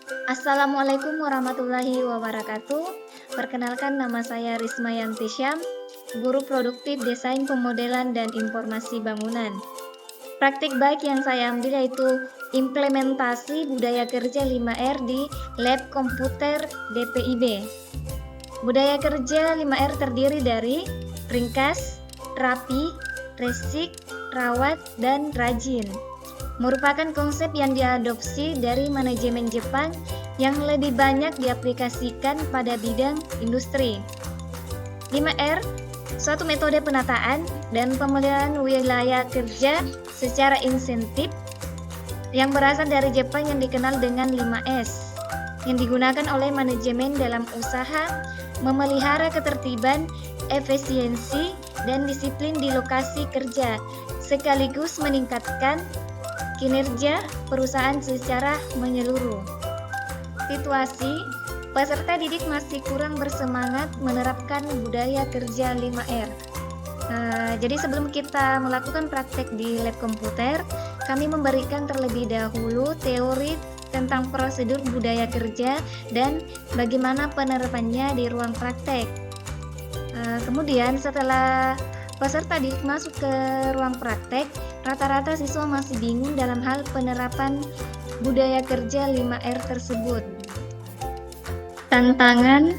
Assalamualaikum warahmatullahi wabarakatuh. Perkenalkan, nama saya Risma Yanti Syam, Guru Produktif Desain Pemodelan dan Informasi Bangunan. Praktik baik yang saya ambil yaitu implementasi budaya kerja 5R di Lab Komputer DPIB. Budaya kerja 5R terdiri dari ringkas, rapi, resik, rawat, dan rajin. Merupakan konsep yang diadopsi dari manajemen Jepang yang lebih banyak diaplikasikan pada bidang industri. 5R, suatu metode penataan dan pemeliharaan wilayah kerja secara insentif yang berasal dari Jepang yang dikenal dengan 5S, yang digunakan oleh manajemen dalam usaha memelihara ketertiban, efisiensi, dan disiplin di lokasi kerja, sekaligus meningkatkan kinerja perusahaan secara menyeluruh. Situasi, peserta didik masih kurang bersemangat menerapkan budaya kerja 5R. Jadi sebelum kita melakukan praktek di lab komputer, kami memberikan terlebih dahulu teori tentang prosedur budaya kerja dan bagaimana penerapannya di ruang praktek. Kemudian setelah peserta didik masuk ke ruang praktek, rata-rata siswa masih bingung dalam hal penerapan budaya kerja 5R tersebut. Tantangan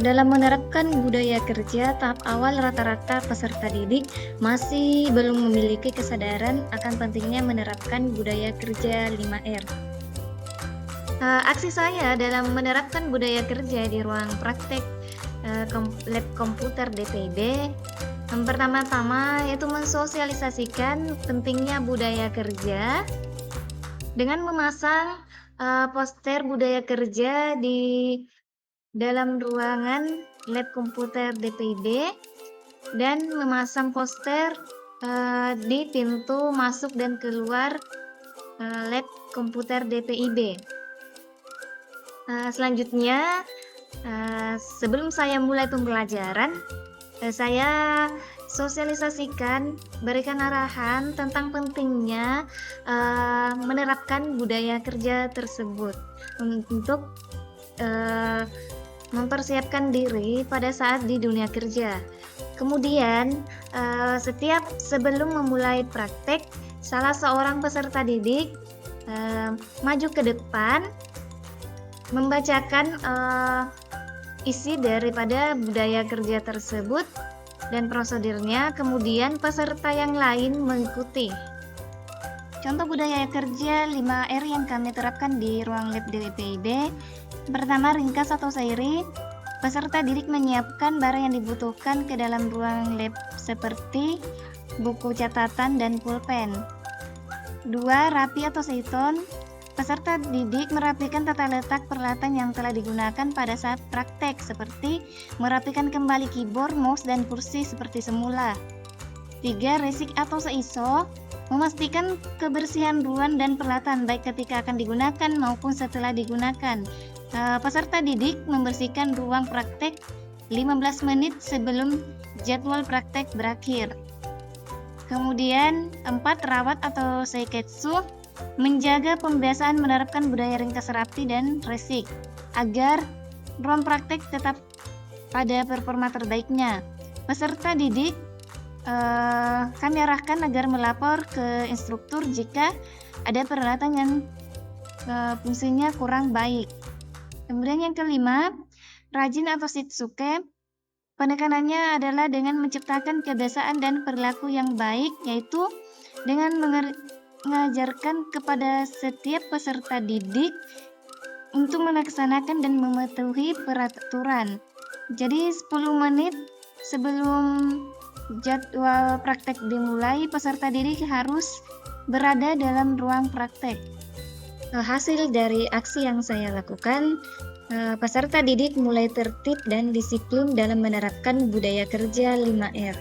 dalam menerapkan budaya kerja tahap awal, rata-rata peserta didik masih belum memiliki kesadaran akan pentingnya menerapkan budaya kerja 5R. Aksi saya dalam menerapkan budaya kerja di ruang praktek lab komputer DPIB, yang pertama-tama yaitu mensosialisasikan pentingnya budaya kerja dengan memasang poster budaya kerja di dalam ruangan lab komputer DPIB dan memasang poster di pintu masuk dan keluar lab komputer DPIB. Selanjutnya, sebelum saya mulai pembelajaran, saya sosialisasikan, berikan arahan tentang pentingnya menerapkan budaya kerja tersebut untuk mempersiapkan diri pada saat di dunia kerja. Kemudian, setiap sebelum memulai praktek, salah seorang peserta didik maju ke depan membacakan isi daripada budaya kerja tersebut dan prosedurnya, kemudian peserta yang lain mengikuti. Contoh budaya kerja 5R yang kami terapkan di ruang lab DPIB. Pertama, ringkas atau sehari. Peserta didik menyiapkan barang yang dibutuhkan ke dalam ruang lab seperti buku catatan dan pulpen. 2. Rapi atau seiton. Peserta didik merapikan tata letak peralatan yang telah digunakan pada saat praktek, seperti merapikan kembali keyboard, mouse, dan kursi seperti semula. 3. Resik atau seiso. Memastikan kebersihan ruang dan peralatan baik ketika akan digunakan maupun setelah digunakan. Peserta didik membersihkan ruang praktek 15 menit sebelum jadwal praktek berakhir. Kemudian 4. Rawat atau seiketsu. Menjaga pembiasaan menerapkan budaya ringkas, rapi, dan resik agar ruang praktek tetap pada performa terbaiknya. Peserta didik kami arahkan agar melapor ke instruktur jika ada peralatan yang fungsinya kurang baik. Kemudian yang kelima, rajin atau shitsuke. Penekanannya adalah dengan menciptakan kebiasaan dan perilaku yang baik, yaitu dengan mengajarkan kepada setiap peserta didik untuk melaksanakan dan mematuhi peraturan. Jadi 10 menit sebelum jadwal praktek dimulai, peserta didik harus berada dalam ruang praktek. Hasil dari aksi yang saya lakukan, peserta didik mulai tertib dan disiplin dalam menerapkan budaya kerja 5R.